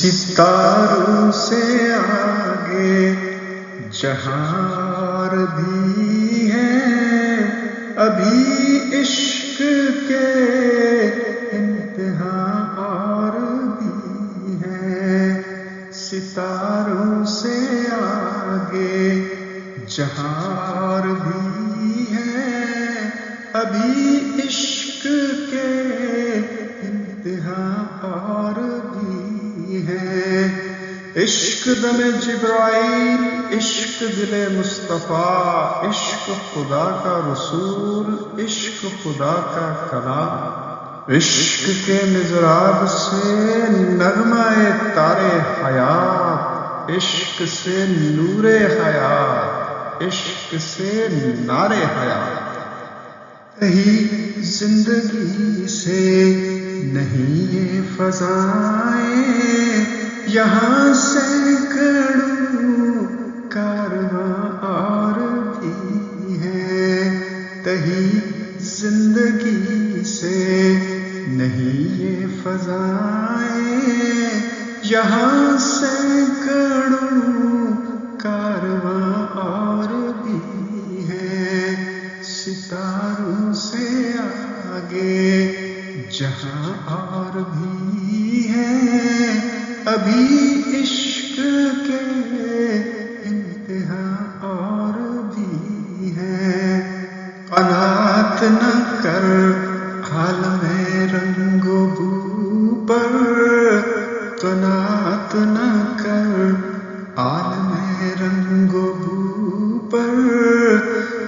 ستاروں سے آگے جہاں بھی ہے، ابھی عشق کے انتہا اور بھی ہے۔ ستاروں سے آگے جہاں بھی ہے، ابھی عشق کے انتہا اور بھی ہے۔ عشق دم جبرائیل، عشق دل مصطفیٰ، عشق خدا کا رسول، عشق خدا کا کلام، عشق کے مضراب سے نغمہ تارے حیات، عشق سے نور حیات، عشق سے نار حیات۔ کہیں زندگی سے نہیں یہ فضائیں، یہاں سینکڑوں کارواں اور بھی ہے۔ کہیں زندگی سے نہیں یہ فضائیں، یہاں سینکڑوں کارواں اور بھی ہے۔ ستاروں سے آگے جہاں اور بھی ہے، ابھی عشق کے انتہا اور بھی ہے۔ قناعت نہ کر عالم رنگ و بو پر، قناعت نہ کر عالم رنگ و بو پر،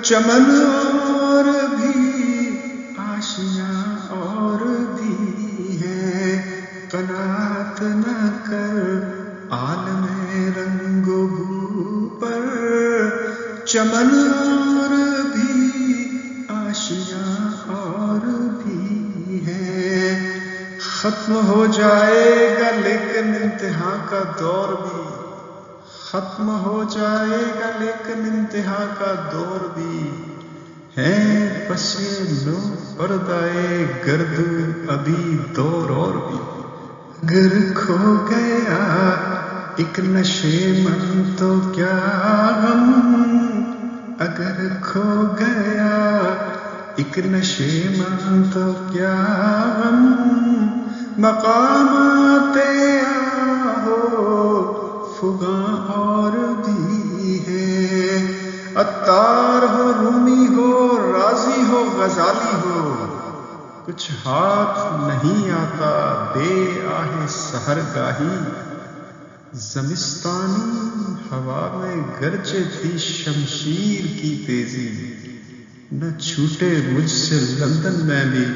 چمن اور بھی آشیاں اور بھی ہے۔ قناعت نہ کر عالم رنگ و بو پر، چمن اور بھی آشیاں اور بھی ہے۔ ختم ہو جائے گا لیکن انتہا کا دور بھی، ختم ہو جائے گا لیکن انتہا کا دور بھی ہے۔ پس لو پردائے گردو ابھی دور اور بھی۔ اگر کھو گیا ایک نشے من تو کیا غم، اگر کھو گیا ایک نشے من تو کیا غم، مقامات ہو فغاں اور بھی ہے۔ عطار ہو رومی ہو رازی ہو غزالی ہو، کچھ ہاتھ نہیں آتا بے آہ سحرگاہی۔ زمستانی ہوا میں گرجے تھی شمشیر کی تیزی، نہ چھوٹے مجھ سے لندن میں بھی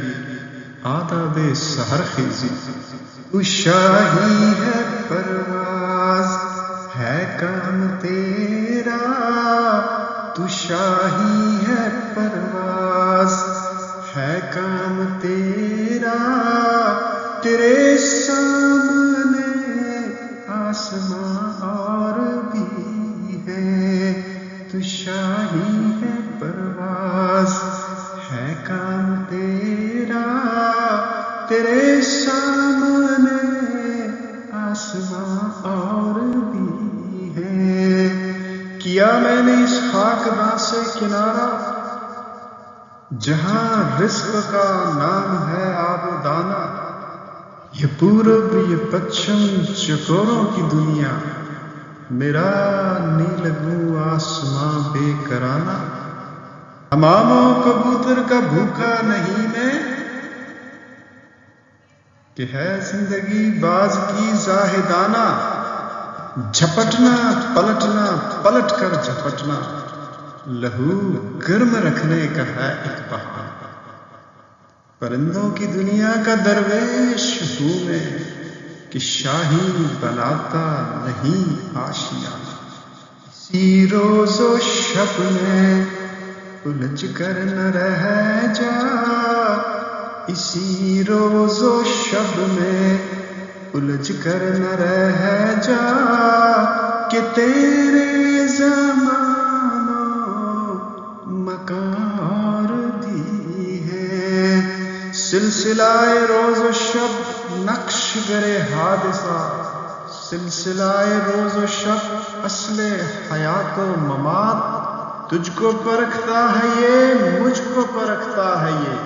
آداب سحر خیزی۔ تو شاہی ہے پرواز ہے کام تیرا، تو شاہی ہے پرواز ہے کام تیرا، تیرے سامنے آسماں اور بھی ہے۔ تو شاہی ہے پرواز ہے کام تیرا، تیرے سامنے آسماں اور بھی ہے۔ کیا میں نے اس خاکداں سے کنارہ، جہاں رزق کا نام ہے آب و دانہ، یہ پورب یہ پچھم چکوروں کی دنیا، میرا نیلگوں آسماں بے کرانہ۔ حمام و کبوتر کا بھوکا نہیں میں، کہ ہے زندگی باز کی زاہدانہ، جھپٹنا پلٹنا پلٹ کر جھپٹنا، لہو گرم رکھنے کا ہے ایک بہانہ۔ پرندوں کی دنیا کا درویش ہوں میں، کہ شاہی بناتا نہیں آشیانہ۔ اسی روز و شب میں الجھ کر نہ رہ جا، اسی روز و شب میں الجھ کر نہ رہ جا، کہ تیرے زمان و مکان اور بھی ہے۔ سلسلہ روز و شب نقش گرے حادثہ، سلسلہ روز و شب اصل حیات و ممات، تجھ کو پرکھتا ہے یہ، مجھ کو پرکھتا ہے یہ،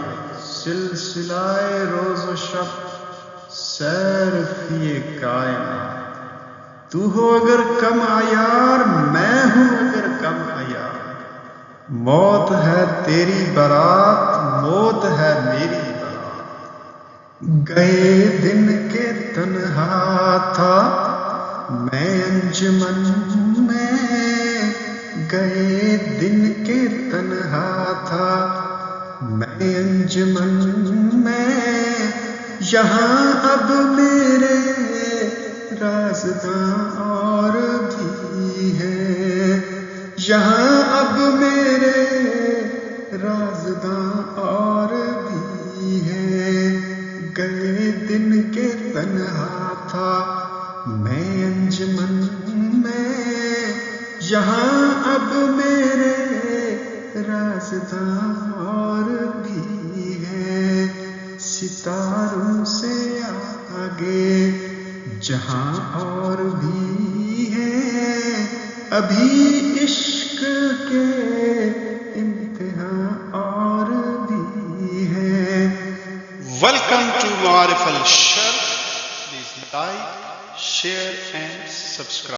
سلسلہ روز و شب سیر فی کائنات۔ تو ہو اگر کم عیار، میں ہوں اگر کم عیار، موت ہے تیری برات، موت ہے میری برات۔ گئے دن کے تنہا تھا میں انجمن میں، گئے دن کے تنہا تھا میں انجمن میں، یہاں اب میرے رازداں اور بھی ہیں، یہاں اب میرے رازداں اور بھی ہیں۔ گئے دن کے تنہا تھا میں انجمن میں، یہاں اب میرے رازداں اور بھی ہیں۔ ستاروں سے آگے جہاں اور بھی ہیں، ابھی عشق کے امتحان اور بھی ہیں۔ Welcome to Ma'arif al-Sharq. Please like, share and subscribe.